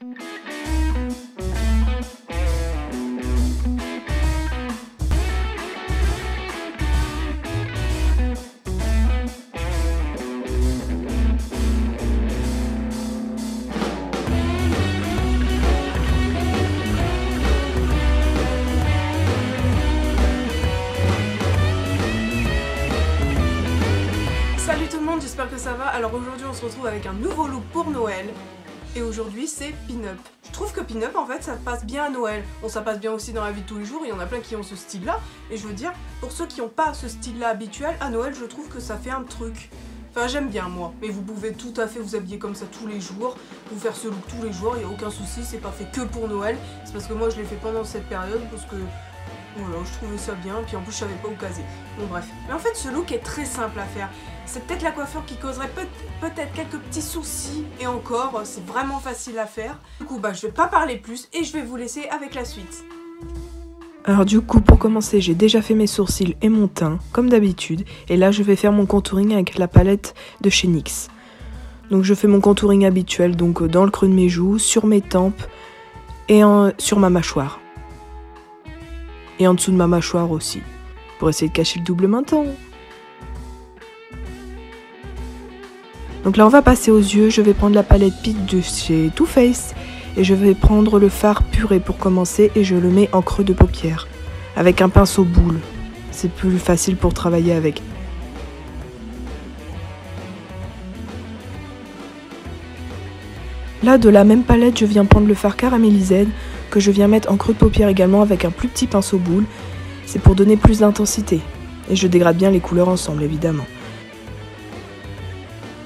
Salut tout le monde, j'espère que ça va. Alors aujourd'hui on se retrouve avec un nouveau look pour Noël. Et aujourd'hui c'est pin-up. Je trouve que pin-up en fait ça passe bien à Noël. Bon, ça passe bien aussi dans la vie de tous les jours, il y en a plein qui ont ce style là. Et je veux dire, pour ceux qui n'ont pas ce style là habituel, à Noël je trouve que ça fait un truc. Enfin j'aime bien moi, mais vous pouvez tout à fait vous habiller comme ça tous les jours, vous faire ce look tous les jours, il n'y a aucun souci, c'est pas fait que pour Noël. C'est parce que moi je l'ai fait pendant cette période, parce que voilà, je trouvais ça bien, puis en plus je savais pas où caser. Bon bref. Mais en fait ce look est très simple à faire. C'est peut-être la coiffure qui causerait peut-être quelques petits soucis, et encore, c'est vraiment facile à faire. Du coup je vais pas parler plus et je vais vous laisser avec la suite. Alors du coup, pour commencer, j'ai déjà fait mes sourcils et mon teint, comme d'habitude. Et là, je vais faire mon contouring avec la palette de chez NYX. Donc je fais mon contouring habituel, donc dans le creux de mes joues, sur mes tempes et sur ma mâchoire. Et en dessous de ma mâchoire aussi, pour essayer de cacher le double menton. Donc là, on va passer aux yeux. Je vais prendre la palette Peach de chez Too Faced. Et je vais prendre le fard puré pour commencer et je le mets en creux de paupière avec un pinceau boule. C'est plus facile pour travailler avec. Là, de la même palette, je viens prendre le fard caramélisé que je viens mettre en creux de paupière également avec un plus petit pinceau boule. C'est pour donner plus d'intensité. Et je dégrade bien les couleurs ensemble, évidemment.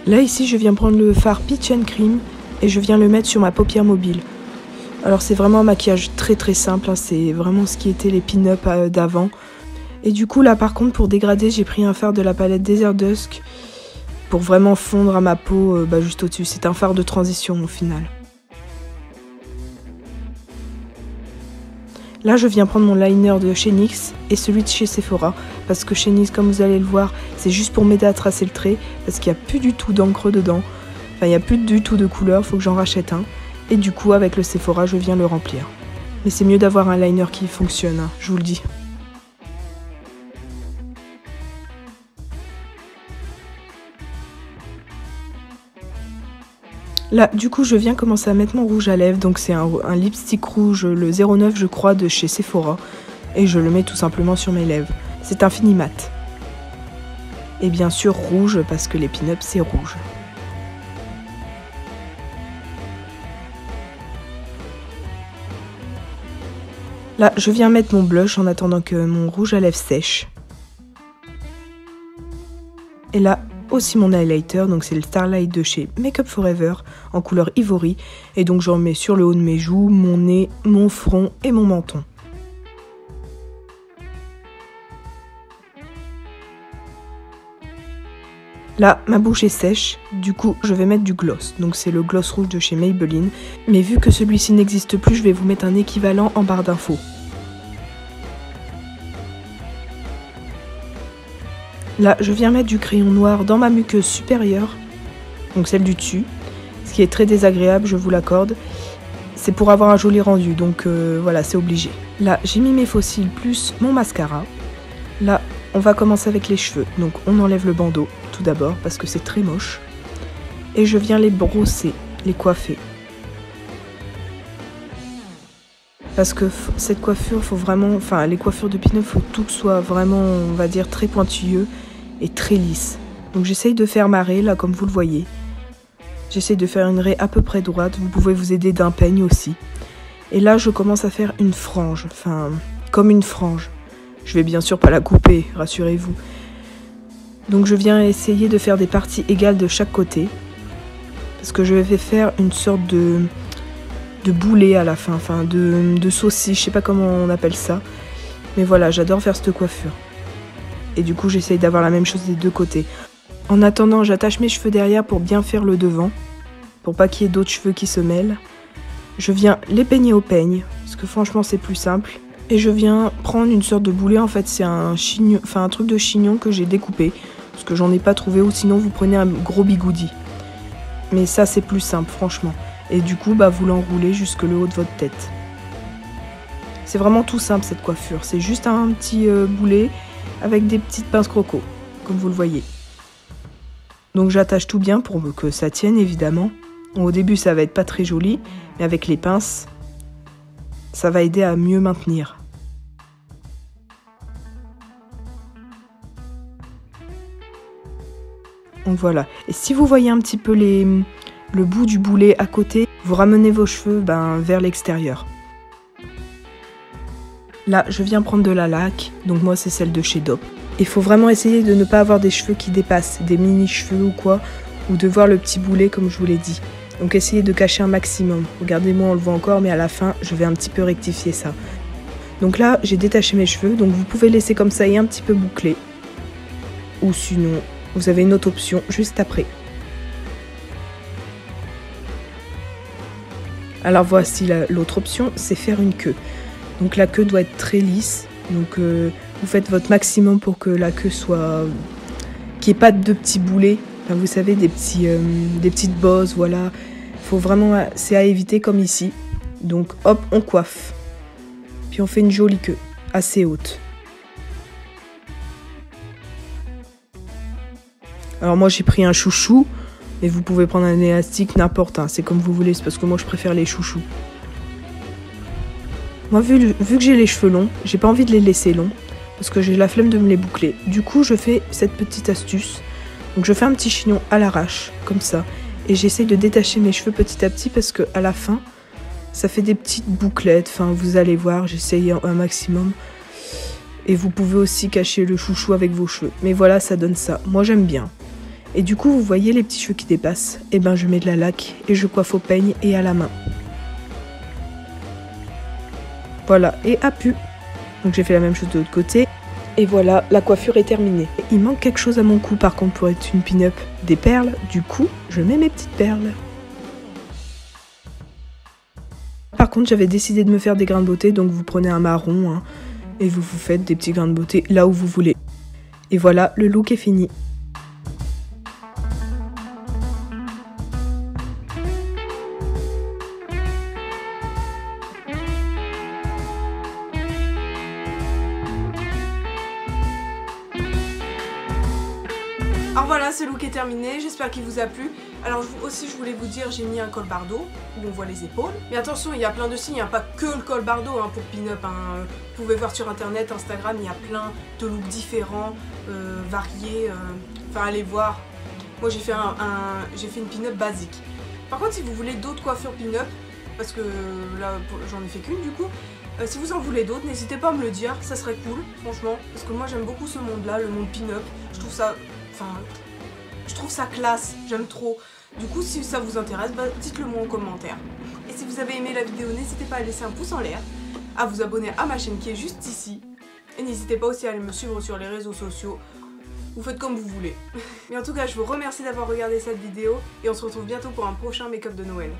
Là, ici, je viens prendre le fard Peach and Cream et je viens le mettre sur ma paupière mobile. Alors c'est vraiment un maquillage très simple, hein, c'est vraiment ce qui était les pin-up d'avant. Et du coup là par contre pour dégrader j'ai pris un fard de la palette Desert Dusk pour vraiment fondre à ma peau juste au-dessus. C'est un fard de transition au final. Là je viens prendre mon liner de chez NYX et celui de chez Sephora parce que chez NYX comme vous allez le voir c'est juste pour m'aider à tracer le trait parce qu'il n'y a plus du tout d'encre dedans. Enfin, il n'y a plus du tout de couleur, faut que j'en rachète un. Et du coup, avec le Sephora, je viens le remplir. Mais c'est mieux d'avoir un liner qui fonctionne, hein, je vous le dis. Là, du coup, je viens commencer à mettre mon rouge à lèvres. Donc, c'est un lipstick rouge, le 09, je crois, de chez Sephora. Et je le mets tout simplement sur mes lèvres. C'est un fini mat. Et bien sûr, rouge, parce que les pin-up, c'est rouge. Là, je viens mettre mon blush en attendant que mon rouge à lèvres sèche. Et là, aussi mon highlighter, donc c'est le Starlight de chez Makeup Forever, en couleur ivory. Et donc j'en mets sur le haut de mes joues, mon nez, mon front et mon menton. Là, ma bouche est sèche, du coup je vais mettre du gloss, donc c'est le gloss rouge de chez Maybelline, mais vu que celui-ci n'existe plus, je vais vous mettre un équivalent en barre d'infos. Là, je viens mettre du crayon noir dans ma muqueuse supérieure, donc celle du dessus, ce qui est très désagréable, je vous l'accorde. C'est pour avoir un joli rendu, donc voilà, c'est obligé. Là, j'ai mis mes faux cils plus mon mascara. Là, on va commencer avec les cheveux, donc on enlève le bandeau tout d'abord parce que c'est très moche. Et je viens les brosser, les coiffer. Parce que cette coiffure, faut vraiment, enfin les coiffures de pin-up, faut tout que soit vraiment, on va dire, très pointilleux et très lisse. Donc j'essaye de faire ma raie, là comme vous le voyez. J'essaye de faire une raie à peu près droite, vous pouvez vous aider d'un peigne aussi. Et là je commence à faire une frange, enfin comme une frange. Je vais bien sûr pas la couper, rassurez-vous. Donc je viens essayer de faire des parties égales de chaque côté. Parce que je vais faire une sorte de boulet à la fin, enfin de saucisse, je sais pas comment on appelle ça. Mais voilà, j'adore faire cette coiffure. Et du coup j'essaye d'avoir la même chose des deux côtés. En attendant, j'attache mes cheveux derrière pour bien faire le devant. Pour pas qu'il y ait d'autres cheveux qui se mêlent. Je viens les peigner au peigne, parce que franchement c'est plus simple. Et je viens prendre une sorte de boulet, en fait c'est un chignon, enfin un truc de chignon que j'ai découpé. Parce que j'en ai pas trouvé, ou sinon vous prenez un gros bigoudi. Mais ça c'est plus simple franchement. Et du coup, bah, vous l'enroulez jusque le haut de votre tête. C'est vraiment tout simple cette coiffure. C'est juste un petit boulet avec des petites pinces croco, comme vous le voyez. Donc j'attache tout bien pour que ça tienne évidemment. Au début ça va être pas très joli, mais avec les pinces, ça va aider à mieux maintenir. Donc voilà. Et si vous voyez un petit peu le bout du boulet à côté, vous ramenez vos cheveux vers l'extérieur. Là, je viens prendre de la laque, donc moi c'est celle de chez Dop. Il faut vraiment essayer de ne pas avoir des cheveux qui dépassent, des mini-cheveux ou quoi, ou de voir le petit boulet comme je vous l'ai dit. Donc essayez de cacher un maximum. Regardez-moi, on le voit encore, mais à la fin, je vais un petit peu rectifier ça. Donc là, j'ai détaché mes cheveux, donc vous pouvez laisser comme ça et un petit peu boucler. Ou sinon, vous avez une autre option juste après. Alors voici l'autre option, c'est faire une queue. Donc la queue doit être très lisse, donc vous faites votre maximum pour que la queue soit... qu'il n'y ait pas de petits boulets, enfin, vous savez, des petites bosses, voilà. Faut vraiment, c'est à éviter comme ici. Donc hop, on coiffe. Puis on fait une jolie queue, assez haute. Alors moi j'ai pris un chouchou, mais vous pouvez prendre un élastique, n'importe, hein, c'est comme vous voulez, c'est parce que moi je préfère les chouchous. Moi, vu que j'ai les cheveux longs, j'ai pas envie de les laisser longs, parce que j'ai la flemme de me les boucler. Du coup, je fais cette petite astuce. Donc je fais un petit chignon à l'arrache, comme ça, et j'essaie de détacher mes cheveux petit à petit, parce que à la fin, ça fait des petites bouclettes, enfin vous allez voir, j'essaye un maximum. Et vous pouvez aussi cacher le chouchou avec vos cheveux. Mais voilà, ça donne ça. Moi j'aime bien. Et du coup, vous voyez les petits cheveux qui dépassent, et ben je mets de la laque, et je coiffe au peigne et à la main. Voilà, et à pu. Donc j'ai fait la même chose de l'autre côté. Et voilà, la coiffure est terminée. Il manque quelque chose à mon cou par contre pour être une pin-up. Des perles, du coup, je mets mes petites perles. Par contre, j'avais décidé de me faire des grains de beauté, donc vous prenez un marron, hein, et vous vous faites des petits grains de beauté là où vous voulez. Et voilà, le look est fini. Alors voilà, ce look est terminé, j'espère qu'il vous a plu. Alors aussi je voulais vous dire, j'ai mis un col bardeau où on voit les épaules. Mais attention, il y a plein de signes, il n'y a pas que le col bardeau hein, pour pin-up. Hein. Vous pouvez voir sur internet, Instagram, il y a plein de looks différents, variés. Enfin allez voir. Moi j'ai fait, une pin-up basique. Par contre si vous voulez d'autres coiffures pin-up, parce que là j'en ai fait qu'une du coup, si vous en voulez d'autres, n'hésitez pas à me le dire, ça serait cool, franchement. Parce que moi j'aime beaucoup ce monde-là, le monde pin-up. Je trouve ça... Enfin, je trouve ça classe, j'aime trop. Du coup, si ça vous intéresse, bah, dites-le moi en commentaire. Et si vous avez aimé la vidéo, n'hésitez pas à laisser un pouce en l'air, à vous abonner à ma chaîne qui est juste ici. Et n'hésitez pas aussi à aller me suivre sur les réseaux sociaux. Vous faites comme vous voulez. Mais en tout cas, je vous remercie d'avoir regardé cette vidéo et on se retrouve bientôt pour un prochain make-up de Noël.